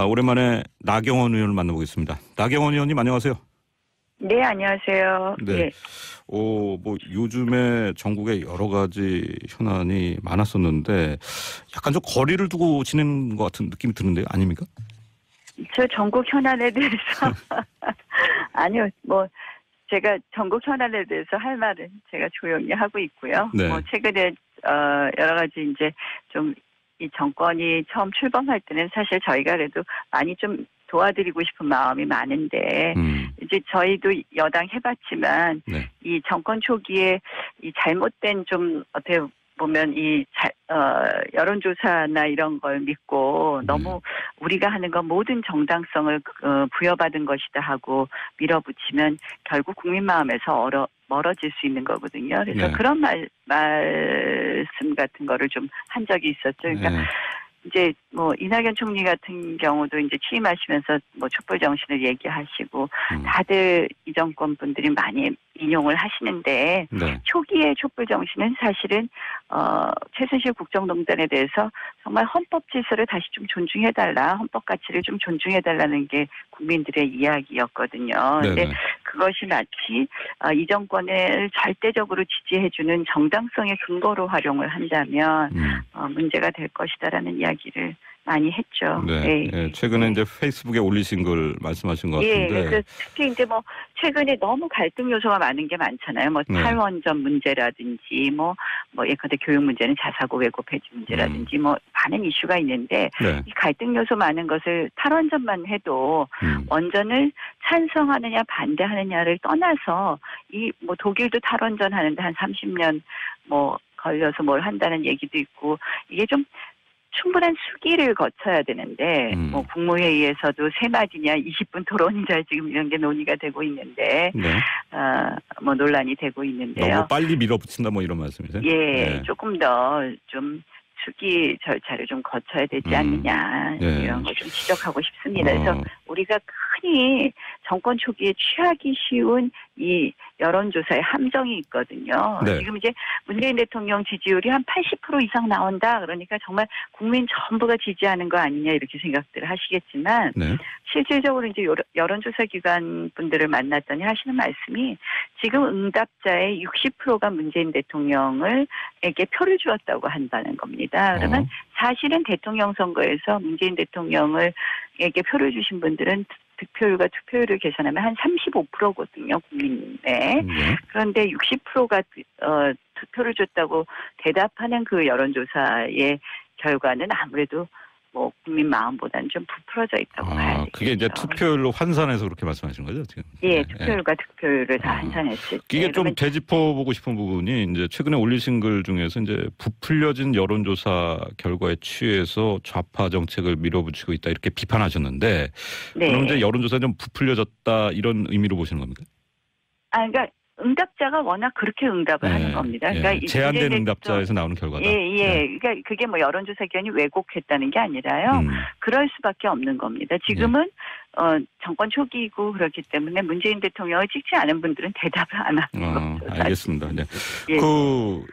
오랜만에 나경원 의원을 만나보겠습니다. 나경원 의원님 안녕하세요. 네, 안녕하세요. 네. 예. 요즘에 전국에 여러 가지 현안이 많았었는데 약간 좀 거리를 두고 지내는 것 같은 느낌이 드는데요. 아닙니까? 저 전국 현안에 대해서 아니요, 제가 전국 현안에 대해서 할 말은 제가 조용히 하고 있고요. 네. 최근에 여러 가지 이제 좀 이 정권이 처음 출범할 때는 사실 저희가 그래도 많이 좀 도와드리고 싶은 마음이 많은데 이제 저희도 여당 해봤지만 네. 이 정권 초기에 이 잘못된 좀 어떻게 보면 여론조사나 이런 걸 믿고 너무 우리가 하는 건 모든 정당성을 부여받은 것이다 하고 밀어붙이면 결국 국민 마음에서 멀어질 수 있는 거거든요. 그래서 네. 그런 말씀 같은 거를 좀 한 적이 있었죠. 그러니까 네. 이제 이낙연 총리 같은 경우도 이제 취임하시면서 촛불 정신을 얘기하시고 다들 이 정권 분들이 많이 인용을 하시는데 네. 초기의 촛불 정신은 사실은 최순실 국정농단에 대해서 정말 헌법 질서를 다시 좀 존중해달라, 헌법 가치를 좀 존중해달라는 게 국민들의 이야기였거든요. 그런데 그것이 마치 이 정권을 절대적으로 지지해주는 정당성의 근거로 활용을 한다면 문제가 될 것이다라는 이야기를 많이 했죠. 네. 네. 최근에 이제 페이스북에 올리신 걸 말씀하신 것 같은데. 그래서 특히 이제 최근에 너무 갈등 요소가 많은 게 많잖아요. 탈원전 문제라든지 예컨대 교육 문제는 자사고 외고 폐지 문제라든지 많은 이슈가 있는데 네. 이 갈등 요소 많은 것을 탈원전만 해도 원전을 찬성하느냐 반대하느냐를 떠나서 독일도 탈원전 하는데 한 30년 걸려서 뭘 한다는 얘기도 있고 이게 좀 충분한 수기를 거쳐야 되는데 국무회의에서도 3마디냐 20분 토론이냐 지금 이런 게 논의가 되고 있는데 네. 논란이 되고 있는데요. 너무 빨리 밀어붙인다 이런 말씀이세요? 예, 네. 조금 더 좀 수기 절차를 좀 거쳐야 되지 않느냐 이런 걸 좀 지적하고 싶습니다. 그래서 우리가 흔히 정권 초기에 취하기 쉬운 이 여론조사의 함정이 있거든요. 네. 지금 이제 문재인 대통령 지지율이 한 80% 이상 나온다. 그러니까 정말 국민 전부가 지지하는 거 아니냐 이렇게 생각들을 하시겠지만 네. 실질적으로 이제 여론조사 기관 분들을 만났더니 하시는 말씀이 지금 응답자의 60%가 문재인 대통령에게 표를 주었다고 한다는 겁니다. 그러면 사실은 대통령 선거에서 문재인 대통령에게 표를 주신 분들은 득표율과 투표율을 계산하면 한 35%거든요, 국민의. 그런데 60%가 투표를 줬다고 대답하는 그 여론조사의 결과는 아무래도 국민 마음보다는 좀 부풀어져 있다고 봐야 되겠죠. 그게 이제 투표율로 환산해서 그렇게 말씀하시는 거죠, 지금? 예, 투표율과 득표율을 다 환산했을 때. 이게 좀 되짚어보고 싶은 부분이 이제 최근에 올리신 글 중에서 이제 부풀려진 여론조사 결과에 취해서 좌파 정책을 밀어붙이고 있다 이렇게 비판하셨는데, 그럼 이제 여론조사 좀 부풀려졌다 이런 의미로 보시는 겁니까? 그러니까 응답자가 워낙 그렇게 응답을 하는 겁니다. 그러니까 제한된 응답자에서 나오는 결과다. 그러니까 그게 왜곡조사 기관이 왜곡했다는 게 아니라요. 그럴 수밖에 없는 겁니다. 지금은 정권 초기이고 그렇기 때문에 문재인 대통령을 찍지 않은 분들은 대답을 안 하는 거죠. 알겠습니다. 네.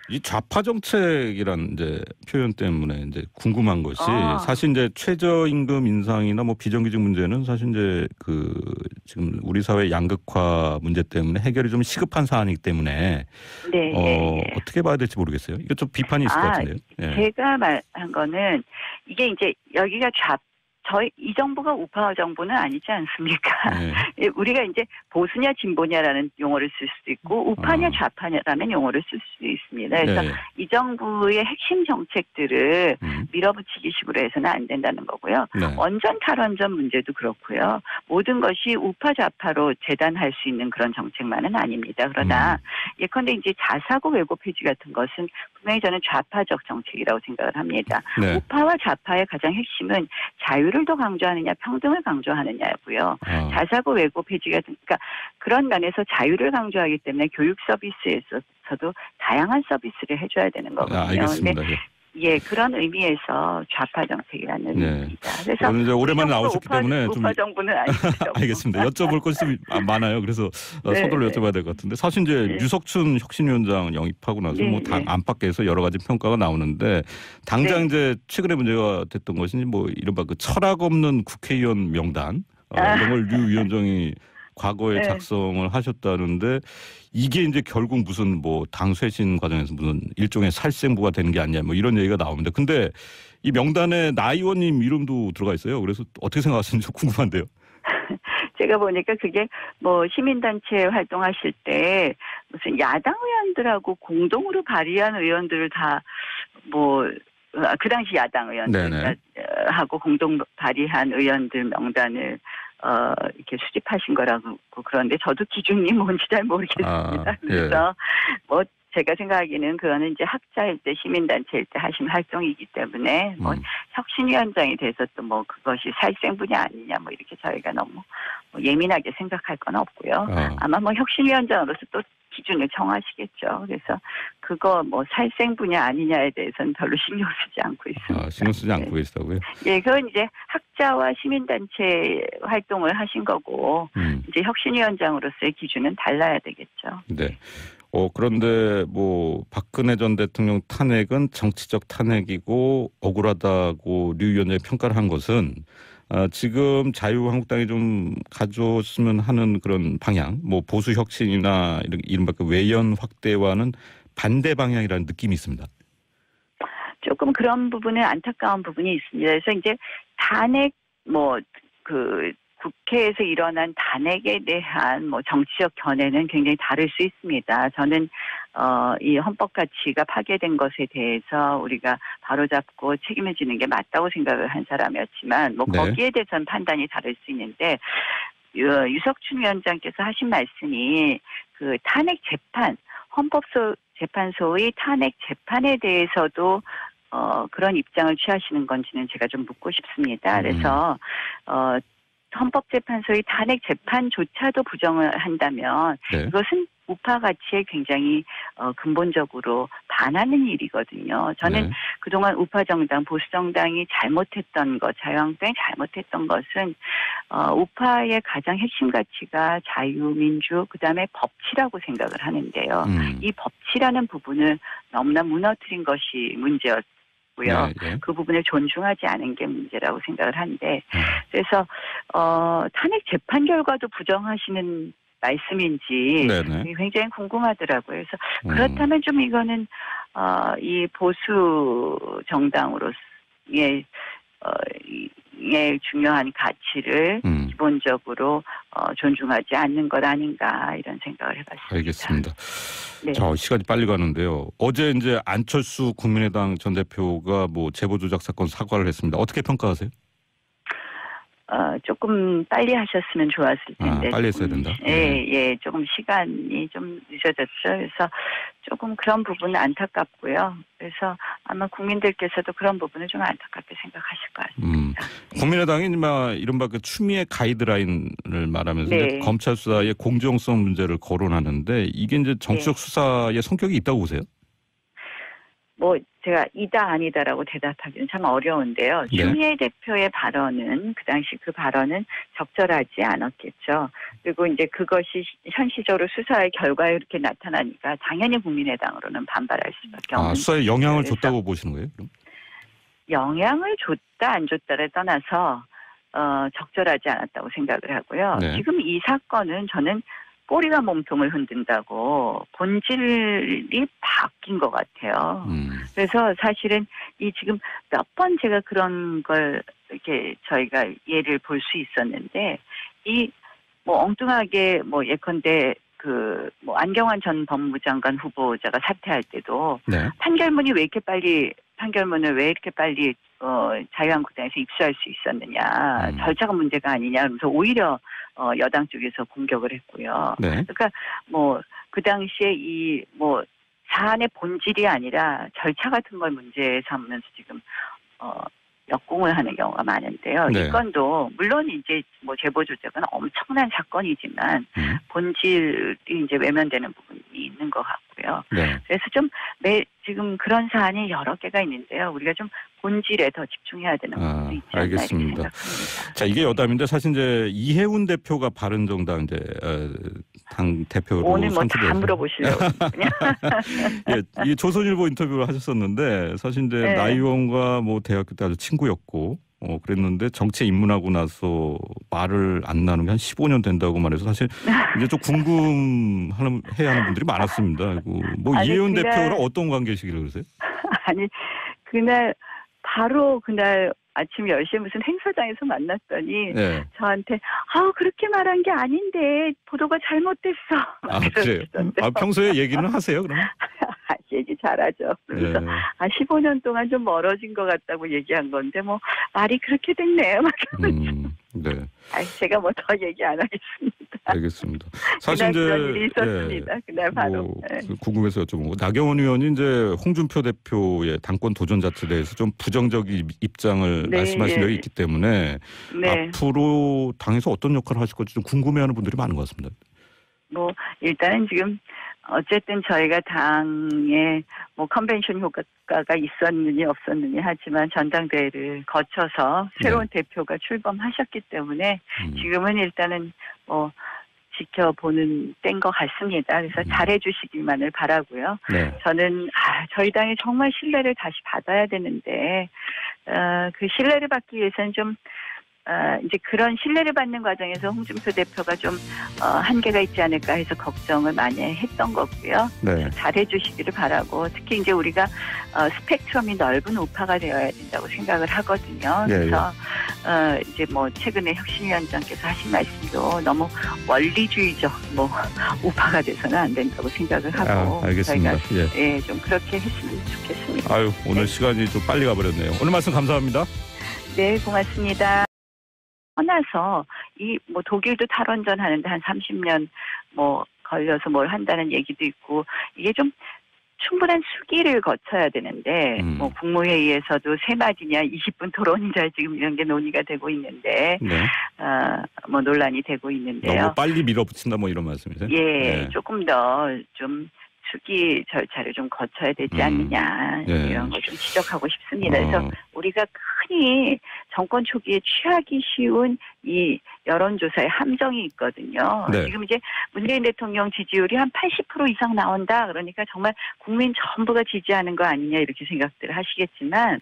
이 좌파 정책이란 이제 표현 때문에 이제 궁금한 것이 사실 이제 최저임금 인상이나 비정규직 문제는 사실 이제 지금 우리 사회 양극화 문제 때문에 해결이 좀 시급한 사안이기 때문에 어떻게 봐야 될지 모르겠어요. 이거 좀 비판이 있을 것 같은데요. 제가 말한 거는 이게 이제 여기가 이 정부가 우파 정부는 아니지 않습니까? 우리가 이제 보수냐 진보냐라는 용어를 쓸 수도 있고 우파냐 좌파냐라는 용어를 쓸 수도 있습니다. 그래서 이 정부의 핵심 정책들을 밀어붙이기 식으로 해서는 안 된다는 거고요. 원전 탈원전 문제도 그렇고요. 모든 것이 우파 좌파로 재단할 수 있는 그런 정책만은 아닙니다. 그러나 예컨대 이제 자사고 외고 폐지 같은 것은 분명히 저는 좌파적 정책이라고 생각을 합니다. 우파와 좌파의 가장 핵심은 자유를 더 강조하느냐 평등을 강조하느냐고요. 자사고 외고 폐지가 그러니까 그런 면에서 자유를 강조하기 때문에 교육 서비스에서도 다양한 서비스를 해줘야 되는 거거든요. 알겠습니다. 예, 그런 의미에서 좌파 정책이라는 의미입니다. 그래서 이제 오랜만에 나오셨기 때문에 좀 우파 정부는 아니죠. 알겠습니다. 여쭤볼 것이 많아요. 그래서 네, 서둘러 여쭤봐야 될 것 같은데 사실 이제 네. 유석춘 혁신위원장 영입하고 나서 네, 뭐 당 네. 안팎에서 여러 가지 평가가 나오는데 당장 네. 이제 최근에 문제가 됐던 것이 뭐 이른바 그 철학 없는 국회의원 명단 이런 걸 류 위원장이 과거에 네. 작성을 하셨다는데 이게 이제 결국 무슨 뭐 당 쇄신 과정에서 무슨 일종의 살생부가 되는 게 아니냐 뭐 이런 얘기가 나오는데 근데 이 명단에 나 의원님 이름도 들어가 있어요. 그래서 어떻게 생각하시는지 궁금한데요. 제가 보니까 그게 뭐 시민단체 활동하실 때 무슨 야당 의원들하고 공동으로 발의한 의원들을 다 뭐 그 당시 야당 의원들 하고 공동 발의한 의원들 명단을 이렇게 수집하신 거라고 그런데 저도 기준이 뭔지 잘 모르겠습니다. 그래서 뭐 제가 생각하기에는 그거는 이제 학자일 때 시민단체일 때 하신 활동이기 때문에 뭐 혁신위원장이 돼서 또 뭐 그것이 살생부냐 아니냐 뭐 이렇게 저희가 너무 뭐 예민하게 생각할 건 없고요. 아마 뭐 혁신위원장으로서 또 기준을 정하시겠죠. 그래서 그거 뭐 살생부냐 아니냐에 대해서는 별로 신경 쓰지 않고 있습니다. 신경 쓰지 않고 계시다고요? 예, 그건 이제 학자와 시민단체 활동을 하신 거고 이제 혁신위원장으로서의 기준은 달라야 되겠죠. 네. 그런데 뭐 박근혜 전 대통령 탄핵은 정치적 탄핵이고 억울하다고 류 위원장이 평가를 한 것은 지금 자유한국당이 좀 가져왔으면 하는 그런 방향, 뭐 보수 혁신이나 이른바 그 외연 확대와는 반대 방향이라는 느낌이 있습니다. 조금 그런 부분은 안타까운 부분이 있습니다. 그래서 이제 탄핵 국회에서 일어난 탄핵에 대한 뭐 정치적 견해는 굉장히 다를 수 있습니다. 저는 이 헌법 가치가 파괴된 것에 대해서 우리가 바로잡고 책임을 지는 게 맞다고 생각을 한 사람이었지만 뭐 거기에 대해서는 판단이 다를 수 있는데 유석춘 위원장께서 하신 말씀이 그 탄핵 재판 헌법재판소의 탄핵 재판에 대해서도 그런 입장을 취하시는 건지는 제가 좀 묻고 싶습니다. 그래서 헌법재판소의 탄핵 재판조차도 부정을 한다면 이것은 우파 가치에 굉장히 근본적으로 반하는 일이거든요. 저는 그동안 우파 정당, 보수 정당이 잘못했던 것, 자유한국당이 잘못했던 것은 우파의 가장 핵심 가치가 자유, 민주, 그다음에 법치라고 생각을 하는데요. 이 법치라는 부분을 너무나 무너뜨린 것이 문제였습니다. 그 부분을 존중하지 않은 게 문제라고 생각을 하는데 그래서 탄핵 재판 결과도 부정하시는 말씀인지 굉장히 궁금하더라고요. 그래서 그렇다면 좀 이거는 이 보수 정당으로서의 중요한 가치를 기본적으로 존중하지 않는 것 아닌가 이런 생각을 해봤습니다. 알겠습니다. 자, 시간이 빨리 가는데요. 어제 이제 안철수 국민의당 전 대표가 뭐 제보 조작 사건 사과를 했습니다. 어떻게 평가하세요? 조금 빨리 하셨으면 좋았을 텐데. 빨리 했어야 된다. 예, 조금 시간이 좀 늦어졌죠. 그래서 조금 그런 부분은 안타깝고요. 그래서 아마 국민들께서도 그런 부분을 좀 안타깝게 생각하실 것 같습니다. 국민의당이 이른바 그 추미애 가이드라인을 말하면서 이제 검찰 수사의 공정성 문제를 거론하는데 이게 이제 정치적 수사의 성격이 있다고 보세요? 뭐 제가 이다 아니다라고 대답하기는 참 어려운데요. 추미애 대표의 발언은 그 당시 그 발언은 적절하지 않았겠죠. 그리고 이제 그것이 현실적으로 수사의 결과에 이렇게 나타나니까 당연히 국민의당으로는 반발할 수밖에 없는. 수사에 영향을 줬다고 보시는 거예요? 그럼? 영향을 줬다 안 줬다를 떠나서 적절하지 않았다고 생각을 하고요. 지금 이 사건은 저는 꼬리가 몸통을 흔든다고 본질이 바뀐 것 같아요. 그래서 사실은 이 지금 몇 번 제가 그런 걸 이렇게 저희가 예를 볼 수 있었는데 이 뭐 엉뚱하게 뭐 예컨대 그 뭐 안경환 전 법무장관 후보자가 사퇴할 때도 판결문을 왜 이렇게 빨리 자유한국당에서 입수할 수 있었느냐. 절차가 문제가 아니냐. 그러면서 오히려 여당 쪽에서 공격을 했고요. 그러니까 뭐 그 당시에 이 뭐 사안의 본질이 아니라 절차 같은 걸 문제 삼으면서 지금 역공을 하는 경우가 많은데요. 이 건도 물론 이제 뭐 제보 조작은 엄청난 사건이지만 본질이 이제 외면되는 부분이 있는 것 같고요. 있고요. 네. 그래서 좀 지금 그런 사안이 여러 개가 있는데요. 우리가 좀 본질에 더 집중해야 되는 부분도 있지 않나 알겠습니다. 이렇게 생각합니다. 자, 이게 여담인데 사실 이제 이해운 대표가 바른정당 이제 당 대표로 오늘 뭐 선출돼서 다 물어보시려고 그냥. 예, 이 조선일보 인터뷰를 하셨었는데 사실 이제 네. 나 의원과 뭐 대학교 때 아주 친구였고 그랬는데 정치에 입문하고 나서 말을 안 나누는 게 한 15년 된다고 말해서 사실 이제 좀 궁금해야 하는 분들이 많았습니다. 뭐 아니, 이해운 그날- 대표랑 어떤 관계시길래 그러세요? 아니 바로 그날 아침 10시에 무슨 행사장에서 만났더니 네. 저한테 그렇게 말한 게 아닌데 보도가 잘못됐어. 아, 그래요? 평소에 얘기는 하세요, 그러면? 얘기 잘하죠. 그래서 네. 15년 동안 좀 멀어진 것 같다고 얘기한 건데 뭐 말이 그렇게 됐네요. 막 네. 제가 뭐 더 얘기 안 하겠습니다. 알겠습니다. 사실 그날 그런 일이 있었습니다. 그날 바로. 궁금해서 여쭤본 거. 나경원 의원이 이제 홍준표 대표의 당권 도전 자체에 대해서 좀 부정적인 입장을 말씀하신 적이 있기 때문에 앞으로 당에서 어떤 역할을 하실 건지 좀 궁금해하는 분들이 많은 것 같습니다. 뭐 일단은 지금 어쨌든 저희가 당에 뭐 컨벤션 효과가 있었느니 없었느니 하지만 전당대회를 거쳐서 새로운 대표가 출범하셨기 때문에 지금은 일단은 뭐 지켜보는 때인 것 같습니다. 그래서 잘해주시기만을 바라고요. 네. 저는 저희 당이 정말 신뢰를 다시 받아야 되는데 그 신뢰를 받기 위해서는 좀 이제 그런 신뢰를 받는 과정에서 홍준표 대표가 좀 한계가 있지 않을까 해서 걱정을 많이 했던 거고요. 네. 잘해 주시기를 바라고 특히 이제 우리가 스펙트럼이 넓은 우파가 되어야 된다고 생각을 하거든요. 그래서 이제 뭐 최근에 혁신위원장께서 하신 말씀도 너무 원리주의적 뭐 우파가 돼서는 안 된다고 생각을 하고 알겠습니다. 저희가 좀 그렇게 했으면 좋겠습니다. 오늘 시간이 좀 빨리 가버렸네요. 오늘 말씀 감사합니다. 네, 고맙습니다. 떠나서 뭐 독일도 탈원전 하는데 한 30년 뭐 걸려서 뭘 한다는 얘기도 있고 이게 좀 충분한 수기를 거쳐야 되는데 뭐 국무회의에서도 3마디냐 20분 토론이냐 지금 이런 게 논의가 되고 있는데 뭐 논란이 되고 있는데요. 너무 빨리 밀어붙인다 뭐 이런 말씀이세요? 조금 더 좀 수기 절차를 좀 거쳐야 되지 않느냐 이런 걸 좀 지적하고 싶습니다. 그래서 우리가 흔히 정권 초기에 취하기 쉬운 이 여론조사의 함정이 있거든요. 지금 이제 문재인 대통령 지지율이 한 80% 이상 나온다. 그러니까 정말 국민 전부가 지지하는 거 아니냐 이렇게 생각들을 하시겠지만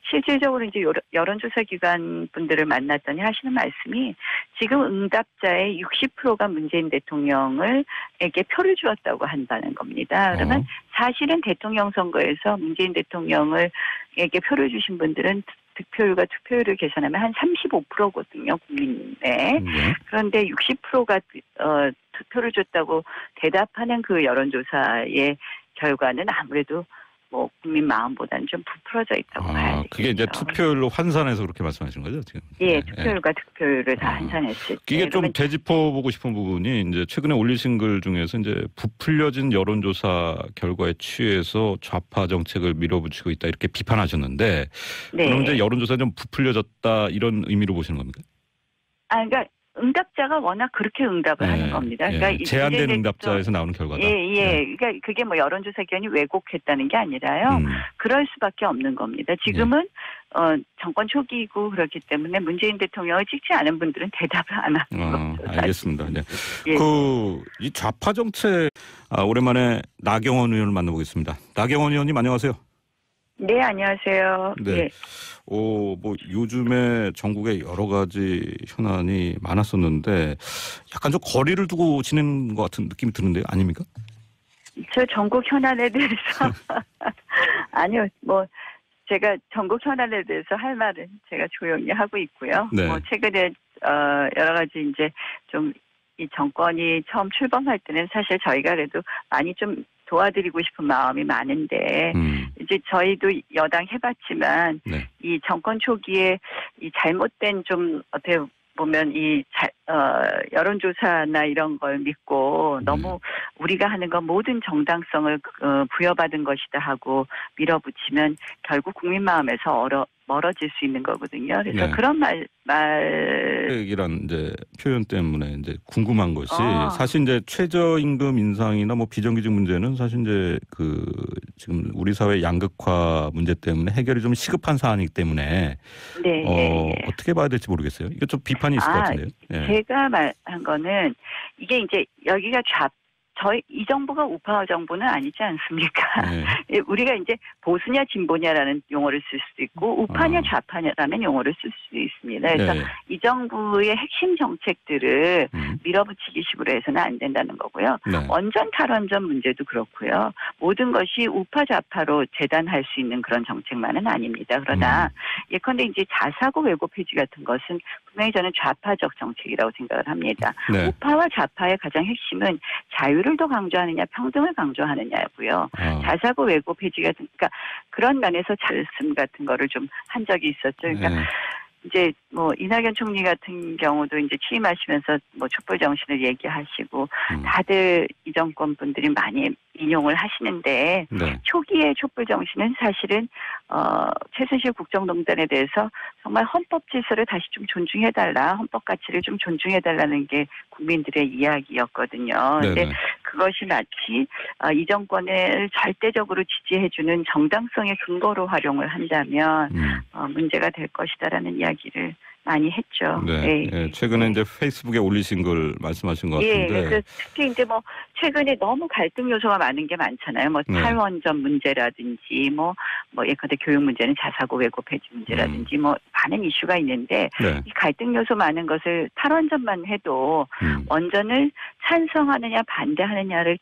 실질적으로 이제 여론조사 기관 분들을 만났더니 하시는 말씀이 지금 응답자의 60%가 문재인 대통령에게 표를 주었다고 한다는 겁니다. 그러면 사실은 대통령 선거에서 문재인 대통령에게 표를 주신 분들은 득표율과 투표율을 계산하면 한 35%거든요, 국민의. 그런데 60%가 투표를 줬다고 대답하는 그 여론조사의 결과는 아무래도 뭐 국민 마음보다는 좀 부풀어져 있다고 봐야 되겠죠. 그게 이제 투표율로 환산해서 그렇게 말씀하시는 거죠, 지금? 투표율과 득표율을 다 환산했을 때. 이게 좀 되짚어보고 싶은 부분이 이제 최근에 올리신 글 중에서 이제 부풀려진 여론조사 결과에 취해서 좌파 정책을 밀어붙이고 있다 이렇게 비판하셨는데, 그럼 이제 여론조사 좀 부풀려졌다 이런 의미로 보시는 겁니까? 그러니까 응답자가 워낙 그렇게 응답을 하는 겁니다. 그러니까 제한된 응답자에서 나오는 결과다. 그러니까 그게 뭐 여론조사 기관이 왜곡했다는 게 아니라요. 그럴 수밖에 없는 겁니다. 지금은 정권 초기이고 그렇기 때문에 문재인 대통령을 찍지 않은 분들은 대답을 안 하는 거죠. 알겠습니다. 이 좌파 정책 오랜만에 나경원 의원을 만나보겠습니다. 나경원 의원님 안녕하세요. 네, 안녕하세요. 뭐 요즘에 전국에 여러 가지 현안이 많았었는데 약간 좀 거리를 두고 지내는 것 같은 느낌이 드는데요, 아닙니까? 저 전국 현안에 대해서 아니요, 뭐 제가 전국 현안에 대해서 할 말은 제가 조용히 하고 있고요. 뭐 최근에 여러 가지 이제 좀 이 정권이 처음 출범할 때는 사실 저희가 그래도 많이 좀 도와드리고 싶은 마음이 많은데 이제 저희도 여당 해봤지만 이 정권 초기에 이 잘못된 좀 어떻게 보면 여론조사나 이런 걸 믿고 너무 우리가 하는 건 모든 정당성을 부여받은 것이다 하고 밀어붙이면 결국 국민 마음에서 멀어질 수 있는 거거든요. 그래서 네. 그런 이란 이제 표현 때문에 이제 궁금한 것이 사실 이제 최저임금 인상이나 뭐 비정규직 문제는 사실 이제 그 지금 우리 사회 양극화 문제 때문에 해결이 좀 시급한 사안이기 때문에 네. 어떻게 봐야 될지 모르겠어요. 이거 좀 비판이 있을 것 같은데요. 예. 제가 말한 거는 이게 이제 여기가 이 정부가 우파 정부는 아니지 않습니까? 네. 우리가 이제 보수냐 진보냐라는 용어를 쓸 수도 있고 우파냐 좌파냐라는 용어를 쓸 수도 있습니다. 그래서 네. 이 정부의 핵심 정책들을 밀어붙이기식으로 해서는 안 된다는 거고요. 네. 원전 탈원전 문제도 그렇고요. 모든 것이 우파 좌파로 재단할 수 있는 그런 정책만은 아닙니다. 그러나 예컨대 이제 자사고 외고 폐지 같은 것은 분명히 저는 좌파적 정책이라고 생각을 합니다. 네. 우파와 좌파의 가장 핵심은 자유를 더 강조하느냐 평등을 강조하느냐고요. 자사고 외고 폐지 같은 그러니까 그런 면에서 말씀 같은 거를 좀 한 적이 있었죠. 그러니까 네. 이제 뭐 이낙연 총리 같은 경우도 이제 취임하시면서 뭐 촛불 정신을 얘기하시고 다들 이 정권 분들이 많이 인용을 하시는데 네. 초기의 촛불 정신은 사실은 최순실 국정농단에 대해서 정말 헌법 질서를 다시 좀 존중해달라, 헌법 가치를 좀 존중해달라는 게 국민들의 이야기였거든요. 그런데 그것이 마치 이 정권을 절대적으로 지지해주는 정당성의 근거로 활용을 한다면 문제가 될 것이다라는 이야기를 많이 했죠. 네. 예, 최근에 이제 페이스북에 올리신 걸 말씀하신 것 같은데. 그래서 특히 이제 뭐 최근에 너무 갈등 요소가 많은 게 많잖아요. 뭐 탈원전 문제라든지 뭐 예컨대 교육 문제는 자사고 외고 폐지 문제라든지 뭐 많은 이슈가 있는데 이 갈등 요소 많은 것을 탈원전만 해도 원전을 찬성하느냐 반대하느냐를